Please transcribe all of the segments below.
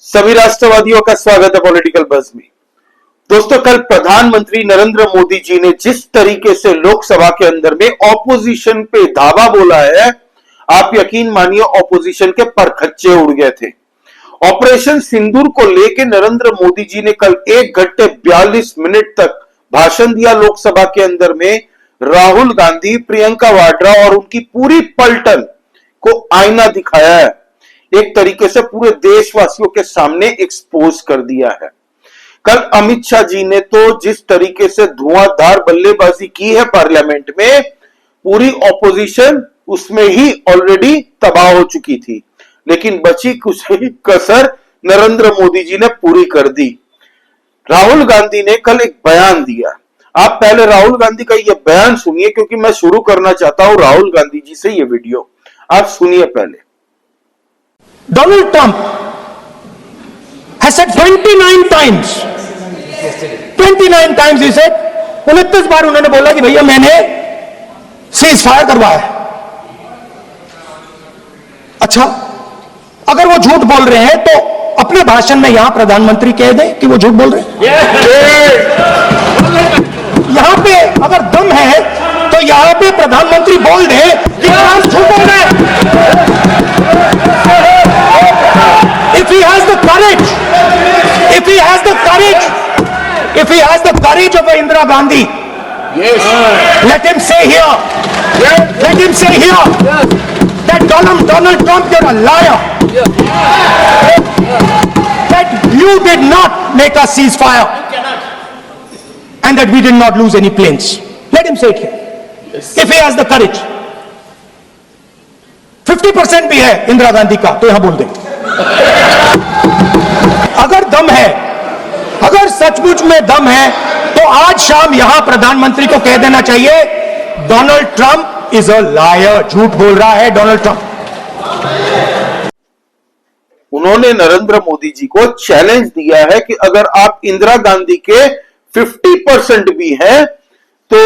सभी राष्ट्रवादियों का स्वागत है पॉलिटिकल बज़ में। दोस्तों, कल प्रधानमंत्री नरेंद्र मोदी जी ने जिस तरीके से लोकसभा के अंदर में ऑपोजिशन पे धावा बोला है, आप यकीन मानिए ऑपोजिशन के परखच्चे उड़ गए थे। ऑपरेशन सिंदूर को लेकर नरेंद्र मोदी जी ने कल 1 घंटे 42 मिनट तक भाषण दिया लोकसभा के अंदर में। राहुल गांधी, प्रियंका वाड्रा और उनकी पूरी पलटन को आईना दिखाया है, एक तरीके से पूरे देशवासियों के सामने एक्सपोज कर दिया है। कल अमित शाह जी ने तो जिस तरीके से धुआंधार बल्लेबाजी की है पार्लियामेंट में, पूरी ऑपोजिशन उसमें ही ऑलरेडी तबाह हो चुकी थी, लेकिन बची कुछ कसर नरेंद्र मोदी जी ने पूरी कर दी। राहुल गांधी ने कल एक बयान दिया। आप पहले राहुल गांधी का यह बयान सुनिए, क्योंकि मैं शुरू करना चाहता हूं राहुल गांधी जी से यह वीडियो। आप सुनिए पहले। Donald Trump has said 29 times he said, 29 बार उन्होंने बोला कि भैया मैंने सीज फायर करवाया। अच्छा, अगर वो झूठ बोल रहे हैं तो अपने भाषण में यहां प्रधानमंत्री कह दें कि वो झूठ बोल रहे हैं। यहां पे अगर दम है तो यहां पे प्रधानमंत्री बोल दे कि ट्रंप झूठ बोल रहे हैं। If he has the courage, if he has the courage of Indira Gandhi, yes, let him say here, let him say here that Donald Trump, you're a liar, that you did not make a ceasefire and that we did not lose any planes. Let him say it here, if he has the courage. 50% भी है इंदिरा गांधी का, तो यहां बोल दे। अगर दम है, अगर सचमुच में दम है, तो आज शाम यहां प्रधानमंत्री को कह देना चाहिए Donald Trump is a liar, झूठ बोल रहा है डोनाल्ड ट्रंप। उन्होंने नरेंद्र मोदी जी को चैलेंज दिया है कि अगर आप इंदिरा गांधी के 50% भी हैं, तो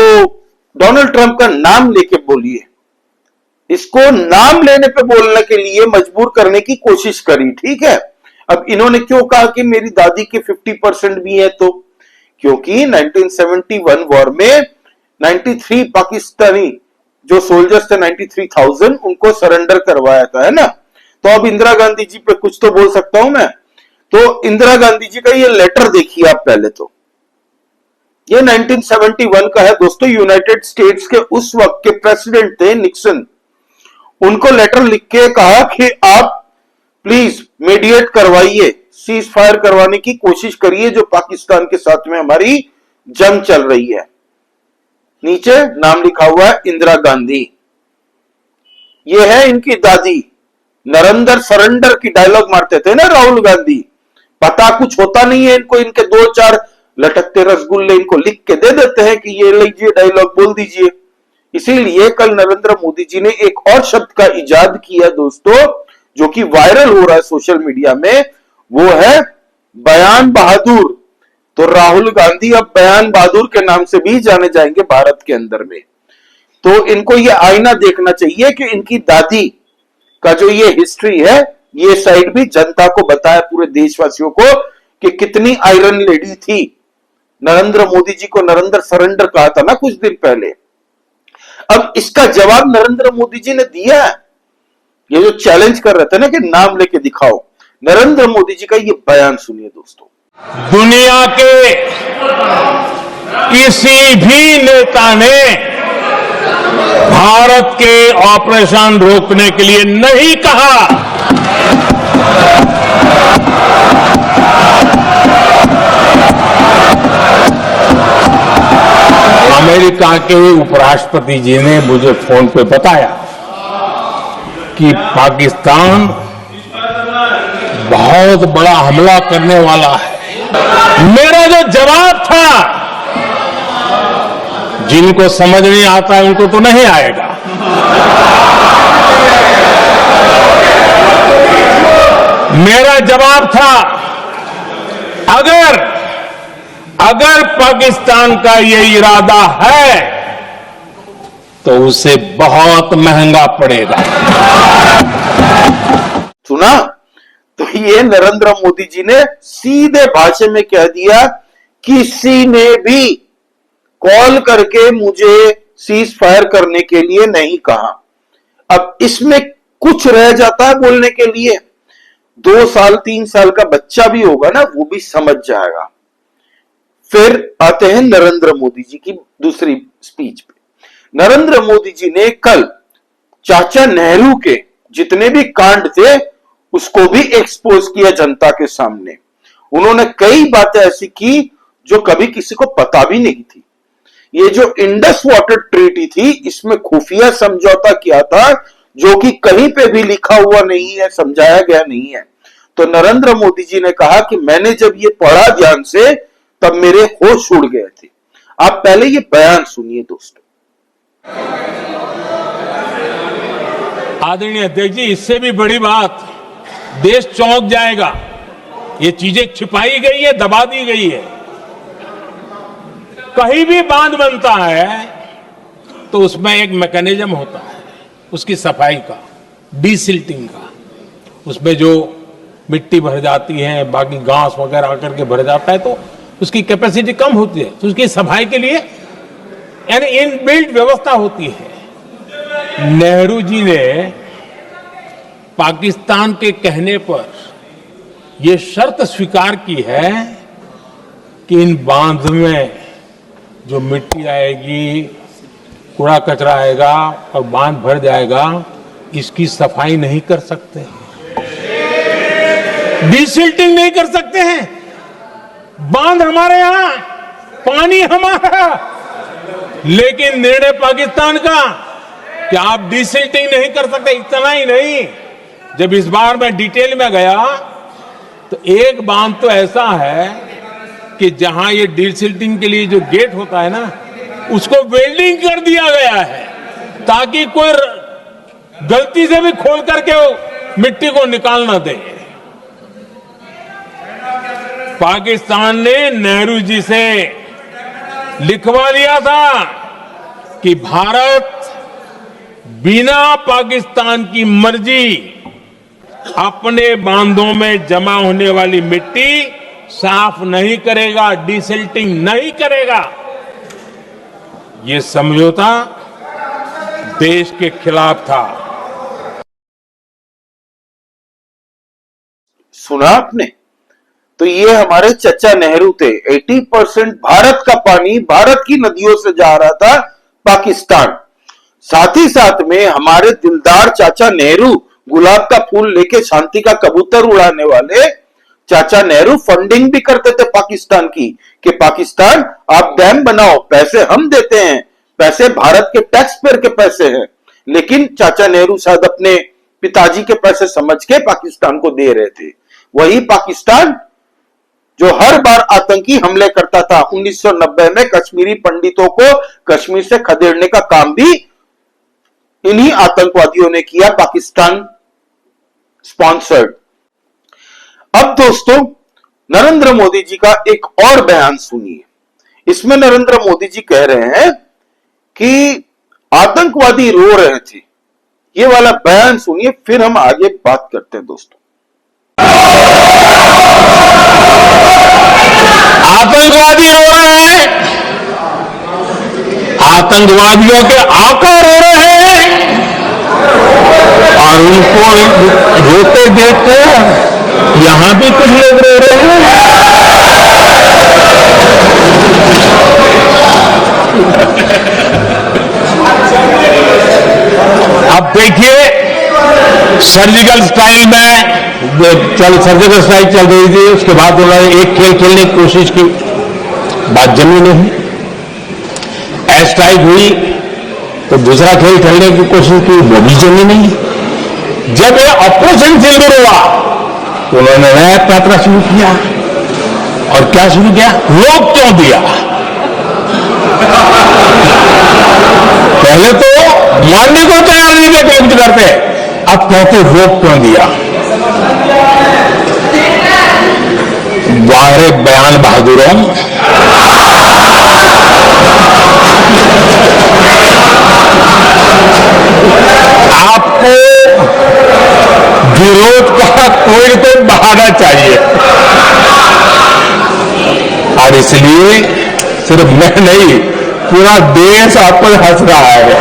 डोनाल्ड ट्रंप का नाम लेके बोलिए। इसको नाम लेने पे बोलने के लिए मजबूर करने की कोशिश करी, ठीक है। अब इन्होंने क्यों कहा कि मेरी दादी के 50% भी है, तो क्योंकि 1971 वॉर में 93 पाकिस्तानी जो सोल्जर्स थे, 93,000 उनको सरेंडर करवाया था, है ना। तो अब इंदिरा गांधी जी पे कुछ तो बोल सकता हूं मैं। तो इंदिरा गांधी जी का ये लेटर देखिए आप पहले। तो ये 1971 का है दोस्तों। यूनाइटेड स्टेट्स के उस वक्त के प्रेसिडेंट थे निक्सन। उनको लेटर लिख के कहा कि आप प्लीज मीडिएट करवाइए, सीज फायर करवाने की कोशिश करिए जो पाकिस्तान के साथ में हमारी जंग चल रही है। नीचे नाम लिखा हुआ है इंदिरा गांधी। ये है इनकी दादी। नरेंद्र सरेंडर की डायलॉग मारते थे ना राहुल गांधी। पता कुछ होता नहीं है इनको, इनके 2-4 लटकते रसगुल्ले इनको लिख के दे देते हैं कि ये लीजिए डायलॉग बोल दीजिए। इसीलिए कल नरेंद्र मोदी जी ने एक और शब्द का इजाद किया दोस्तों, जो कि वायरल हो रहा है सोशल मीडिया में, वो है बयान बहादुर। तो राहुल गांधी अब बयान बहादुर के नाम से भी जाने जाएंगे भारत के अंदर में। तो इनको ये आईना देखना चाहिए कि इनकी दादी का जो ये हिस्ट्री है, ये साइड भी जनता को बताया, पूरे देशवासियों को, कि कितनी आयरन लेडी थी। नरेंद्र मोदी जी को नरेंद्र सरेंडर कहा था ना कुछ दिन पहले। अब इसका जवाब नरेंद्र मोदी जी ने दिया है। ये जो चैलेंज कर रहे थे ना कि नाम लेके दिखाओ, नरेंद्र मोदी जी का ये बयान सुनिए दोस्तों। दुनिया के किसी भी नेता ने भारत के ऑपरेशन रोकने के लिए नहीं कहा। अमेरिका के उपराष्ट्रपति जी ने मुझे फोन पे बताया कि पाकिस्तान बहुत बड़ा हमला करने वाला है। मेरा जो जवाब था, जिनको समझ नहीं आता उनको तो नहीं आएगा। मेरा जवाब था, अगर पाकिस्तान का ये इरादा है तो उसे बहुत महंगा पड़ेगा। सुना? तो ये नरेंद्र मोदी जी ने सीधे भाषा में कह दिया, किसी ने भी कॉल करके मुझे सीज फायर करने के लिए नहीं कहा। अब इसमें कुछ रह जाता है बोलने के लिए, 2 साल 3 साल का बच्चा भी होगा ना, वो भी समझ जाएगा। फिर आते हैं नरेंद्र मोदी जी की दूसरी स्पीच पे। नरेंद्र मोदी जी ने कल चाचा नेहरू के जितने भी कांड थे उसको भी एक्सपोज किया जनता के सामने। उन्होंने कई बातें ऐसी की जो कभी किसी को पता भी नहीं थी। ये जो इंडस वाटर ट्रीटी थी, इसमें खुफिया समझौता किया था जो कि कहीं पे भी लिखा हुआ नहीं है, समझाया गया नहीं है। तो नरेंद्र मोदी जी ने कहा कि मैंने जब ये पढ़ा ध्यान से तब मेरे होश उड़ गए थे। आप पहले ये बयान सुनिए दोस्तों। आदरणीय अध्यक्ष जी, इससे भी बड़ी बात, देश चौंक जाएगा। ये चीजें छिपाई गई है, दबा दी गई है। कहीं भी बांध बनता है तो उसमें एक मैकेनिज्म होता है उसकी सफाई का, डीसिल्टिंग का। उसमें जो मिट्टी भर जाती है, बाकी घास वगैरह आकर के भर जाता है, तो उसकी कैपेसिटी कम होती है, तो उसकी सफाई के लिए यानी इनबिल्ट व्यवस्था होती है। नेहरू जी ने पाकिस्तान के कहने पर यह शर्त स्वीकार की है कि इन बांध में जो मिट्टी आएगी, कूड़ा कचरा आएगा और बांध भर जाएगा, इसकी सफाई नहीं कर सकते, डीसिल्टिंग नहीं कर सकते हैं। बांध हमारे यहां, पानी हमारा, लेकिन निर्णय पाकिस्तान का कि आप डीसिल्टिंग नहीं कर सकते। इतना ही नहीं, जब इस बार मैं डिटेल में गया तो एक बांध तो ऐसा है कि जहां ये डीसिल्टिंग के लिए जो गेट होता है ना, उसको वेल्डिंग कर दिया गया है ताकि कोई गलती से भी खोल करके मिट्टी को निकाल ना दे। पाकिस्तान ने नेहरू जी से लिखवा लिया था कि भारत बिना पाकिस्तान की मर्जी अपने बांधों में जमा होने वाली मिट्टी साफ नहीं करेगा, डीसिल्टिंग नहीं करेगा। ये समझौता देश के खिलाफ था। सुना आपने? तो ये हमारे चचा नेहरू थे। 80% भारत का पानी भारत की नदियों से जा रहा था पाकिस्तान। साथ ही साथ में हमारे दिलदार चाचा नेहरू, गुलाब का फूल लेके शांति का कबूतर उड़ाने वाले चाचा नेहरू, फंडिंग भी करते थे पाकिस्तान की कि पाकिस्तान आप डैम बनाओ, पैसे हम देते हैं, पैसे भारत के टैक्स पेयर के पैसे हैं। लेकिन चाचा नेहरू शायद अपने पिताजी के पैसे समझ के पाकिस्तान को दे रहे थे। वही पाकिस्तान जो हर बार आतंकी हमले करता था। 1990 में कश्मीरी पंडितों को कश्मीर से खदेड़ने का काम भी इन्हीं आतंकवादियों ने किया, पाकिस्तान स्पॉन्सर्ड। अब दोस्तों, नरेंद्र मोदी जी का एक और बयान सुनिए। इसमें नरेंद्र मोदी जी कह रहे हैं कि आतंकवादी रो रहे थे। ये वाला बयान सुनिए, फिर हम आगे बात करते हैं दोस्तों। आतंकवादी रो रहे हैं, आतंकवादियों के आका रो रहे हैं, और उनको रोते देखते यहां भी कुछ लोग रो रहे हैं। अब देखिए, सर्जिकल स्ट्राइक में सर्जिकल स्ट्राइक चल रही थी, उसके बाद उन्होंने एक खेल खेलने की कोशिश की, बात जमी नहीं। एयर स्ट्राइक हुई तो दूसरा खेल खेलने की कोशिश की, वो भी जमी नहीं। जब ये ऑपरेशन सिंदूर हुआ तो उन्होंने नया पैतरा शुरू किया। और क्या शुरू किया? रोक क्यों दिया? पहले तो मानने को तैयार नहीं थे क्लेम करते, अब कहते रोक क्यों दिया? वाह बयान बहादुरों, आपको विरोध का कोई तो बनाना चाहिए। और इसलिए सिर्फ मैं नहीं, पूरा देश आप पर हंस रहा है।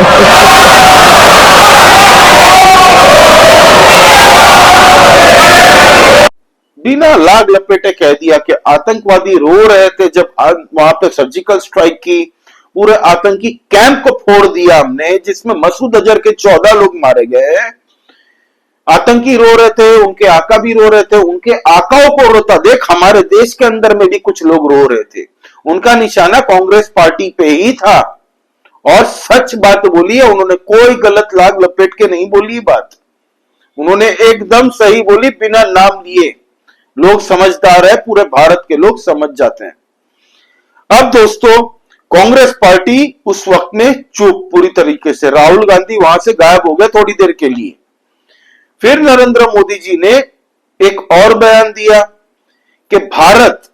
बिना लाग लपेटे कह दिया कि आतंकवादी रो रहे थे जब वहां पे सर्जिकल स्ट्राइक की, पूरे आतंकी कैंप को फोड़ दिया हमने, जिसमें मसूद अजहर के 14 लोग मारे गए। आतंकी रो रहे थे, उनके आका भी रो रहे थे, उनके आकाओं को रोता देख हमारे देश के अंदर में भी कुछ लोग रो रहे थे। उनका निशाना कांग्रेस पार्टी पे ही था और सच बात बोली है उन्होंने, कोई गलत लाग लपेट के नहीं बोली बात, उन्होंने एकदम सही बोली बिना नाम लिए। लोग समझदार है, पूरे भारत के लोग समझ जाते हैं। अब दोस्तों कांग्रेस पार्टी उस वक्त में चुप पूरी तरीके से, राहुल गांधी वहां से गायब हो गए थोड़ी देर के लिए। फिर नरेंद्र मोदी जी ने एक और बयान दिया कि भारत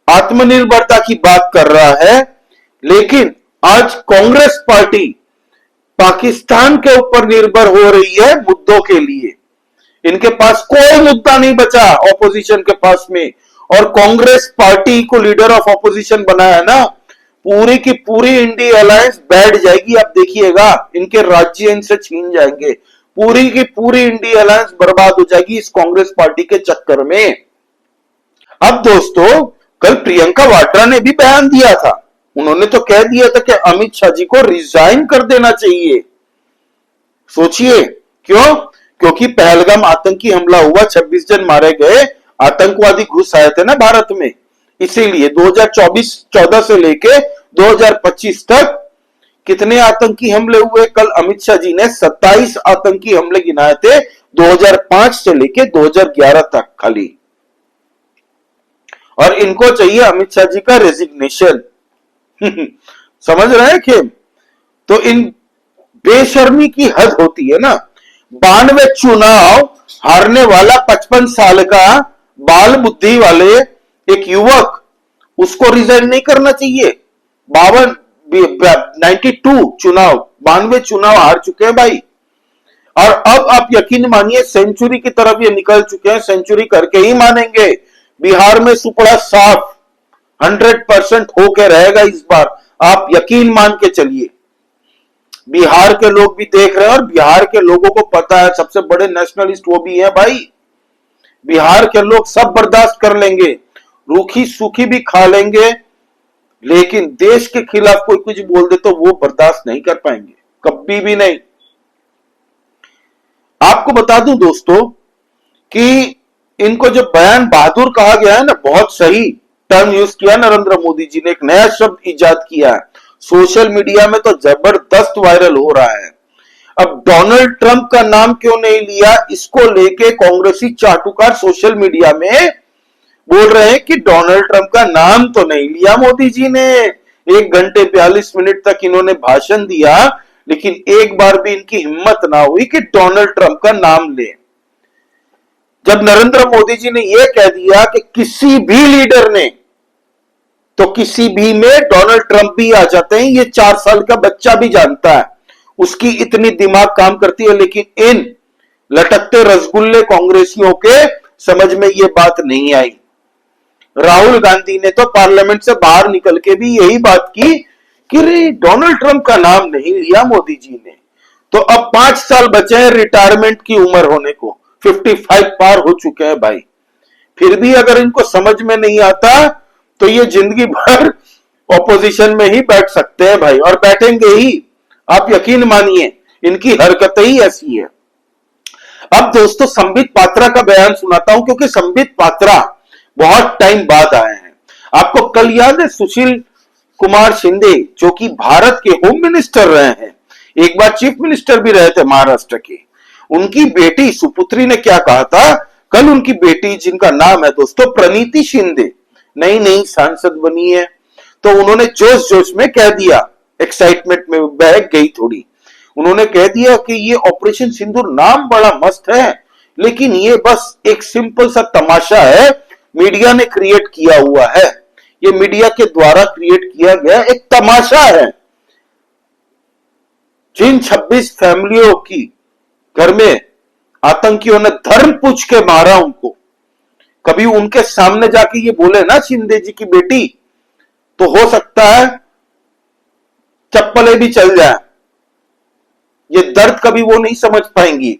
आत्मनिर्भरता की बात कर रहा है, लेकिन आज कांग्रेस पार्टी पाकिस्तान के ऊपर निर्भर हो रही है मुद्दों के लिए। इनके पास कोई मुद्दा नहीं बचा ऑपोजिशन के पास में, और कांग्रेस पार्टी को लीडर ऑफ ऑपोजिशन बनाया ना, पूरी की पूरी इंडिया अलायंस बैठ जाएगी। आप देखिएगा, इनके राज्य इनसे छीन जाएंगे, पूरी की पूरी इंडिया अलायंस बर्बाद हो जाएगी इस कांग्रेस पार्टी के चक्कर में। अब दोस्तों कल प्रियंका वाड्रा ने भी बयान दिया था, उन्होंने तो कह दिया था कि अमित शाह जी को रिजाइन कर देना चाहिए। सोचिए क्यों? क्योंकि पहलगाम आतंकी हमला हुआ, 26 जन मारे गए, आतंकवादी घुस आए थे ना भारत में, इसीलिए 2014 से लेके 2025 तक कितने आतंकी हमले हुए? कल अमित शाह जी ने 27 आतंकी हमले गिनाए थे 2005 से लेके 2011 तक खाली। और इनको चाहिए अमित शाह जी का रेजिग्नेशन। समझ रहे हैं खेल? तो इन बेशर्मी की हद होती है ना। 92 चुनाव हारने वाला 55 साल का बाल बुद्धि वाले एक युवक, उसको रिजाइन नहीं करना चाहिए। 92 चुनाव, 92 चुनाव हार चुके हैं भाई, और अब आप यकीन मानिए सेंचुरी की तरफ ये निकल चुके हैं, सेंचुरी करके ही मानेंगे। बिहार में सुपड़ा साफ 100% होके रहेगा इस बार, आप यकीन मान के चलिए। बिहार के लोग भी देख रहे हैं और बिहार के लोगों को पता है, सबसे बड़े नेशनलिस्ट वो भी है भाई। बिहार के लोग सब बर्दाश्त कर लेंगे, रूखी सूखी भी खा लेंगे, लेकिन देश के खिलाफ कोई कुछ बोल दे तो वो बर्दाश्त नहीं कर पाएंगे, कभी भी नहीं। आपको बता दूं दोस्तों कि इनको जो बयान बहादुर कहा गया है ना, बहुत सही टर्म यूज किया नरेंद्र मोदी जी ने, एक नया शब्द इजाद किया है, सोशल मीडिया में तो जबरदस्त वायरल हो रहा है। अब डोनाल्ड ट्रंप का नाम क्यों नहीं लिया, इसको लेके कांग्रेसी चाटुकार सोशल मीडिया में बोल रहे हैं कि डोनाल्ड ट्रंप का नाम तो नहीं लिया मोदी जी ने। 1 घंटे 42 मिनट तक इन्होंने भाषण दिया, लेकिन एक बार भी इनकी हिम्मत ना हुई कि डोनाल्ड ट्रंप का नाम ले। जब नरेंद्र मोदी जी ने यह कह दिया कि किसी भी लीडर ने, तो किसी भी में डोनाल्ड ट्रंप भी आ जाते हैं, ये 4 साल का बच्चा भी जानता है, उसकी इतनी दिमाग काम करती है, लेकिन इन लटकते रसगुल्ले कांग्रेसियों के समझ में यह बात नहीं आई। राहुल गांधी ने तो पार्लियामेंट से बाहर निकल के भी यही बात की कि डोनाल्ड ट्रंप का नाम नहीं लिया मोदी जी ने। तो अब 5 साल बचे हैं रिटायरमेंट की उम्र होने को, 55 पार हो चुके हैं भाई, फिर भी अगर इनको समझ में नहीं आता तो ये जिंदगी भर ऑपोजिशन में ही बैठ सकते हैं भाई, और बैठेंगे ही, आप यकीन मानिए, इनकी हरकतें ही ऐसी है। अब दोस्तों संबित पात्रा का बयान सुनाता हूं, क्योंकि संबित पात्रा बहुत टाइम बाद आए हैं। आपको कल याद है सुशील कुमार शिंदे, जो कि भारत के होम मिनिस्टर रहे हैं, एक बार चीफ मिनिस्टर भी रहे थे महाराष्ट्र के, उनकी बेटी सुपुत्री ने क्या कहा था कल? उनकी बेटी, जिनका नाम है दोस्तों प्रणीति शिंदे, नई नई सांसद बनी है, तो उन्होंने जोश जोश में कह दिया, एक्साइटमेंट में बह गई थोड़ी, उन्होंने कह दिया कि ये ऑपरेशन सिंदूर नाम बड़ा मस्त है, लेकिन ये बस एक सिंपल सा तमाशा है, मीडिया ने क्रिएट किया हुआ है, ये मीडिया के द्वारा क्रिएट किया गया एक तमाशा है। जिन 26 फैमिलियों की घर में आतंकियों ने धर्म पूछ के मारा, उनको कभी उनके सामने जाके ये बोले ना शिंदे जी की बेटी, तो हो सकता है चप्पलें भी चल जाए। ये दर्द कभी वो नहीं समझ पाएंगी।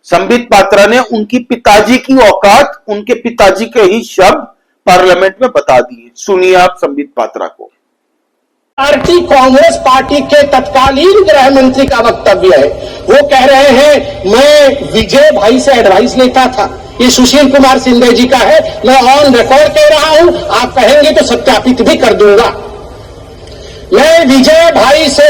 संबित पात्रा ने उनकी पिताजी की औकात, उनके पिताजी के ही शब्द पार्लियामेंट में बता दिए। सुनिए आप संबित पात्रा को। पार्टी कांग्रेस पार्टी के तत्कालीन गृह मंत्री का वक्तव्य है। वो कह रहे हैं मैं विजय भाई से एडवाइस लेता था। ये सुशील कुमार शिंदे जी का है, मैं ऑन रिकॉर्ड कह रहा हूं, आप कहेंगे तो सत्यापित भी कर दूंगा। मैं विजय भाई से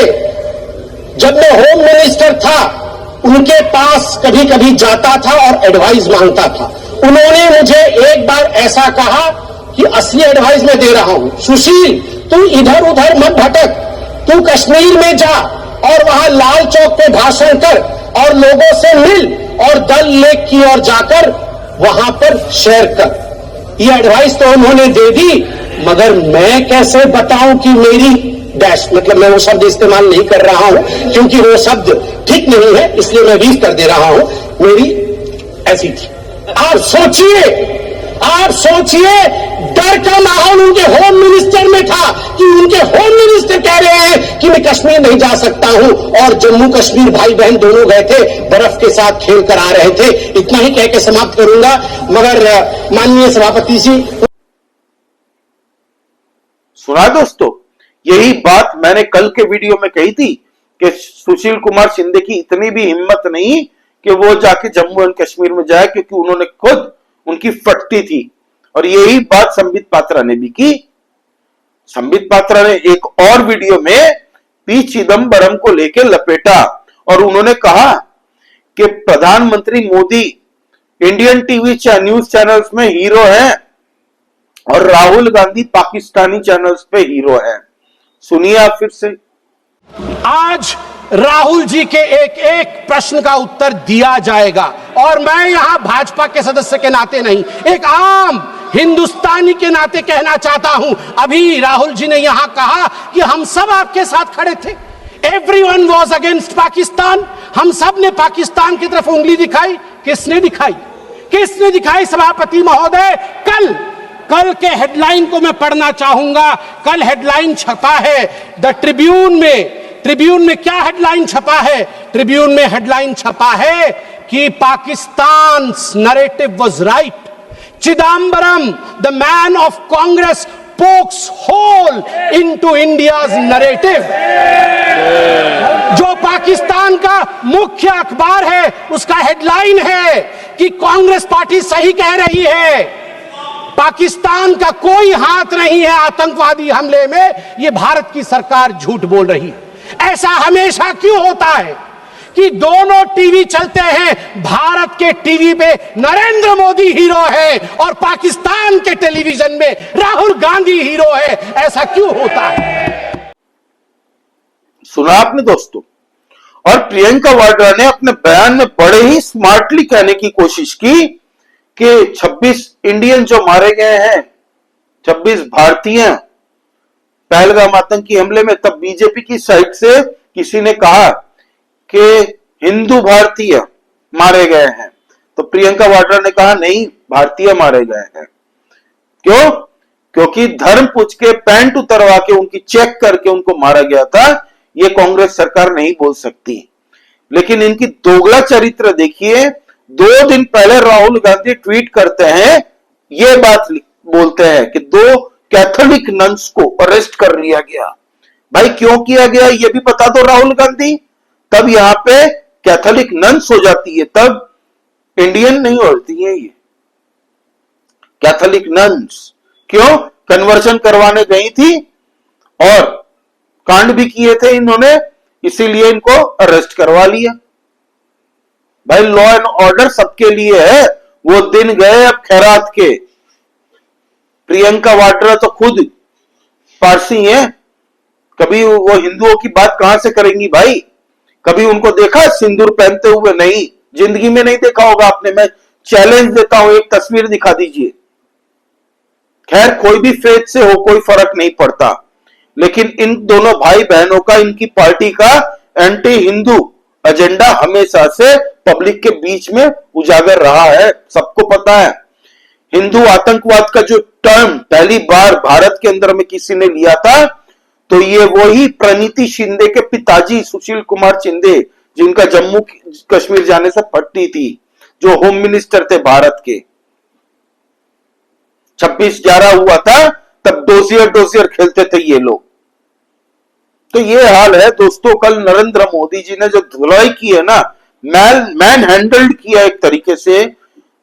जब मैं होम मिनिस्टर था उनके पास कभी कभी जाता था और एडवाइस मांगता था। उन्होंने मुझे एक बार ऐसा कहा कि असली एडवाइस मैं दे रहा हूं, सुशील तू इधर उधर मत भटक, तू कश्मीर में जा और वहां लाल चौक पे भाषण कर और लोगों से मिल और दल लेक की ओर जाकर वहां पर शेयर कर। ये एडवाइस तो उन्होंने दे दी, मगर मैं कैसे बताऊं कि मेरी डैश, मतलब मैं वो शब्द इस्तेमाल नहीं कर रहा हूं क्योंकि वो शब्द ठीक नहीं है, इसलिए मैं रीफ कर दे रहा हूं, मेरी ऐसी थी। आप सोचिए डर का माहौल उनके होम मिनिस्टर में था कि उनके होम मिनिस्टर कह रहे हैं कि मैं कश्मीर नहीं जा सकता हूं, और जम्मू कश्मीर भाई बहन दोनों गए थे, बर्फ के साथ खेल कर आ रहे थे। इतना ही कह के समाप्त करूंगा, मगर माननीय सभापति जी। सुना दोस्तों, यही बात मैंने कल के वीडियो में कही थी कि सुशील कुमार शिंदे की इतनी भी हिम्मत नहीं कि वो जाके जम्मू एंड कश्मीर में जाए, क्योंकि उन्होंने खुद उनकी फटती थी। और यही बात संबित पात्रा ने भी की। संबित पात्रा ने एक और वीडियो में पी चिदम्बरम को लेकर लपेटा और उन्होंने कहा कि प्रधानमंत्री Modi Indian TV news channels में हीरो हैं और राहुल गांधी पाकिस्तानी चैनल्स पे हीरो हैं। सुनिए आप फिर से। आज राहुल जी के एक एक प्रश्न का उत्तर दिया जाएगा, और मैं यहां भाजपा के सदस्य के नाते नहीं, एक आम हिंदुस्तानी के नाते कहना चाहता हूं। अभी राहुल जी ने यहां कहा कि हम सब आपके साथ खड़े थे, एवरीवन वाज अगेंस्ट पाकिस्तान, हम सब ने पाकिस्तान की तरफ उंगली दिखाई। किसने दिखाई? किसने दिखाई सभापति महोदय? कल के हेडलाइन को मैं पढ़ना चाहूंगा। कल हेडलाइन छपा है द ट्रिब्यून में क्या हेडलाइन छपा है? ट्रिब्यून में हेडलाइन छपा है कि Pakistan narrative was right, Chidambaram the man of Congress pokes hole into India's narrative. जो पाकिस्तान का मुख्य अखबार है उसका हेडलाइन है कि कांग्रेस पार्टी सही कह रही है, पाकिस्तान का कोई हाथ नहीं है आतंकवादी हमले में, यह भारत की सरकार झूठ बोल रही है। ऐसा हमेशा क्यों होता है कि दोनों टीवी चलते हैं, भारत के टीवी पे नरेंद्र मोदी हीरो है और पाकिस्तान के टेलीविजन में राहुल गांधी हीरो है? ऐसा क्यों होता है? सुना आपने दोस्तों। और प्रियंका वाड्रा ने अपने बयान में बड़े ही स्मार्टली कहने की कोशिश की कि 26 इंडियन जो मारे गए हैं, 26 भारतीय पहलगाम आतंकी हमले में, तब बीजेपी की साइड से किसी ने कहा कि हिंदू भारतीय मारे गए हैं, तो प्रियंका वाड्रा ने कहा नहीं, भारतीय मारे गए हैं। क्यों? क्योंकि धर्म पूछ के पैंट उतरवा के उनकी चेक करके उनको मारा गया था। ये कांग्रेस सरकार नहीं बोल सकती। लेकिन इनकी दोगला चरित्र देखिए। 2 दिन पहले राहुल गांधी ट्वीट करते हैं, ये बात बोलते हैं कि 2 कैथोलिक नन्स को अरेस्ट कर लिया गया। भाई क्यों किया गया ये भी बता दो राहुल गांधी, तब यहां पे कैथोलिक नन्स हो जाती है, तब इंडियन नहीं होती है ये कैथोलिक नन्स। क्यों? कन्वर्जन करवाने गई थी और कांड भी किए थे इन्होंने, इसीलिए इनको अरेस्ट करवा लिया। भाई लॉ एंड ऑर्डर सबके लिए है। वो दिन गए अब खैरात के। प्रियंका वाड्रा तो खुद पारसी हैं, कभी वो हिंदुओं की बात कहां से करेंगी भाई? कभी उनको देखा सिंदूर पहनते हुए? नहीं, जिंदगी में नहीं देखा होगा आपने। मैं चैलेंज देता हूं, एक तस्वीर दिखा दीजिए। खैर कोई भी फेथ से हो कोई फर्क नहीं पड़ता, लेकिन इन दोनों भाई बहनों का, इनकी पार्टी का एंटी हिंदू एजेंडा हमेशा से पब्लिक के बीच में उजागर रहा है, सबको पता है। हिंदू आतंकवाद का जो टर्म पहली बार भारत के अंदर में किसी ने लिया था, तो ये वही प्रणीति शिंदे के पिताजी सुशील कुमार शिंदे, जिनका जम्मू कश्मीर जाने से फटती थी, जो होम मिनिस्टर थे भारत के। 26/11 हुआ था, तब डोजियर खेलते थे ये लोग। तो ये हाल है दोस्तों। कल नरेंद्र मोदी जी ने जो धुलाई की है ना, मैन हैंडल्ड किया एक तरीके से।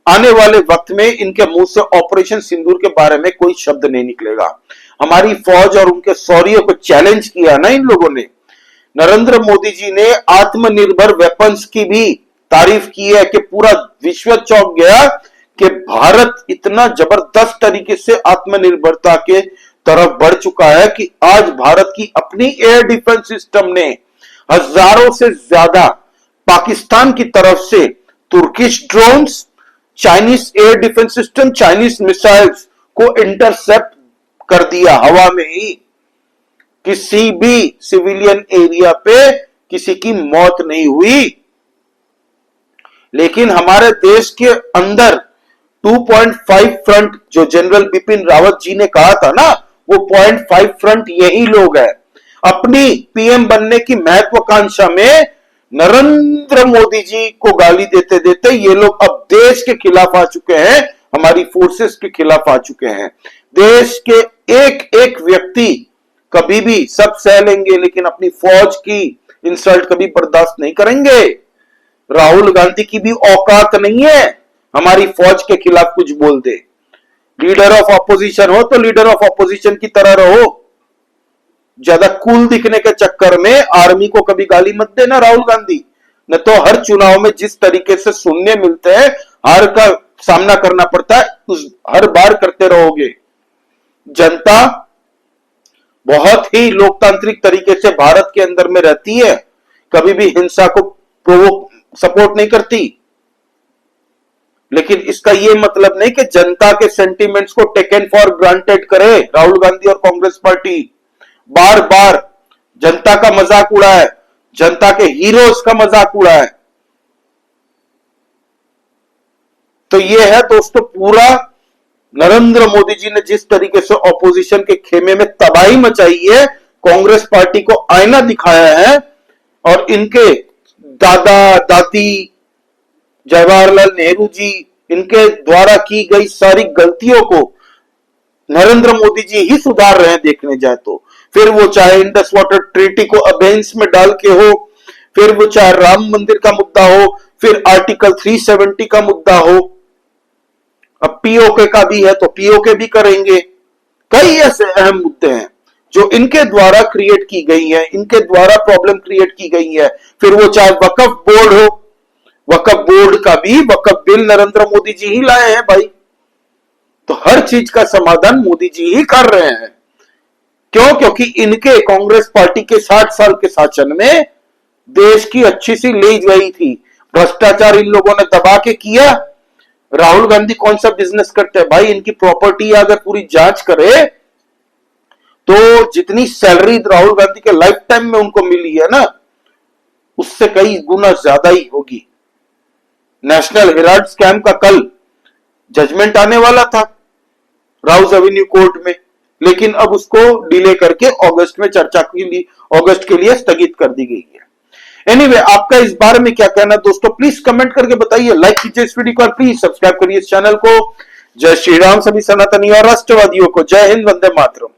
आने वाले वक्त में इनके मुंह से ऑपरेशन सिंदूर के बारे में कोई शब्द नहीं निकलेगा। हमारी फौज और उनके शौर्य को चैलेंज किया ना इन लोगों ने। नरेंद्र मोदी जी ने आत्मनिर्भर वेपन्स की भी तारीफ की है कि पूरा विश्व चौंक गया कि भारत इतना जबरदस्त तरीके से आत्मनिर्भरता के तरफ बढ़ चुका है कि आज भारत की अपनी एयर डिफेंस सिस्टम ने हजारों से ज्यादा पाकिस्तान की तरफ से Turkish drones, Chinese air defence system, Chinese missiles को इंटरसेप्ट कर दिया हवा में ही। किसी भी सिविलियन एरिया पे किसी की मौत नहीं हुई। लेकिन हमारे देश के अंदर 2.5 फ्रंट, जो जनरल बिपिन रावत जी ने कहा था ना, वो 0.5 फ्रंट यही लोग हैं। अपनी पीएम बनने की महत्वाकांक्षा में नरेंद्र मोदी जी को गाली देते देते ये लोग अब देश के खिलाफ आ चुके हैं, हमारी फोर्सेस के खिलाफ आ चुके हैं। देश के एक एक व्यक्ति कभी भी सब सह लेंगे, लेकिन अपनी फौज की इंसल्ट कभी बर्दाश्त नहीं करेंगे। राहुल गांधी की भी औकात नहीं है हमारी फौज के खिलाफ कुछ बोल दे। लीडर ऑफ ऑपोजिशन हो तो लीडर ऑफ ऑपोजिशन की तरह रहो। ज्यादा कूल दिखने के चक्कर में आर्मी को कभी गाली मत देना राहुल गांधी, न तो हर चुनाव में जिस तरीके से सुनने मिलते हैं, हार का सामना करना पड़ता है, उस हर बार करते रहोगे। जनता बहुत ही लोकतांत्रिक तरीके से भारत के अंदर में रहती है, कभी भी हिंसा को प्रोवोक सपोर्ट नहीं करती। लेकिन इसका यह मतलब नहीं कि जनता के सेंटीमेंट्स को टेकन फॉर ग्रांटेड करे राहुल गांधी और कांग्रेस पार्टी। बार बार जनता का मजाक उड़ा है, जनता के हीरोज का मजाक उड़ा है। तो यह है दोस्तों पूरा नरेंद्र मोदी जी ने जिस तरीके से ऑपोजिशन के खेमे में तबाही मचाई है, कांग्रेस पार्टी को आईना दिखाया है, और इनके दादा दादी जवाहरलाल नेहरू जी, इनके द्वारा की गई सारी गलतियों को नरेंद्र मोदी जी ही सुधार रहे हैं देखने जाए तो। फिर वो चाहे इंडस वाटर ट्रीटी को अबेंस में डाल के हो, फिर वो चाहे राम मंदिर का मुद्दा हो, फिर आर्टिकल 370 का मुद्दा हो, अब पीओके का भी है तो पीओके भी करेंगे। कई ऐसे अहम मुद्दे हैं जो इनके द्वारा क्रिएट की गई है, इनके द्वारा प्रॉब्लम क्रिएट की गई है। फिर वो चाहे वक्फ बोर्ड हो, वक्फ बोर्ड का भी वक्फ बिल नरेंद्र मोदी जी ही लाए हैं भाई। तो हर चीज का समाधान मोदी जी ही कर रहे हैं। क्यों? क्योंकि इनके कांग्रेस पार्टी के 60 साल के शासन में देश की अच्छी सी ले गई थी। भ्रष्टाचार इन लोगों ने दबा के किया। राहुल गांधी कौन सा बिजनेस करते हैं भाई? इनकी प्रॉपर्टी अगर पूरी जांच करे तो जितनी सैलरी राहुल गांधी के लाइफ टाइम में उनको मिली है ना, उससे कई गुना ज्यादा ही होगी। नेशनल हेराल्ड स्कैम का कल जजमेंट आने वाला था राउज एवेन्यू कोर्ट में, लेकिन अब उसको डिले करके अगस्त में चर्चा के लिए, अगस्त के लिए स्थगित कर दी गई है। एनीवे, आपका इस बारे में क्या कहना दोस्तों, प्लीज कमेंट करके बताइए। लाइक कीजिए इस वीडियो को, प्लीज सब्सक्राइब करिए इस चैनल को। जय श्री राम सभी सनातनी और राष्ट्रवादियों को। जय हिंद, वंदे मातरम।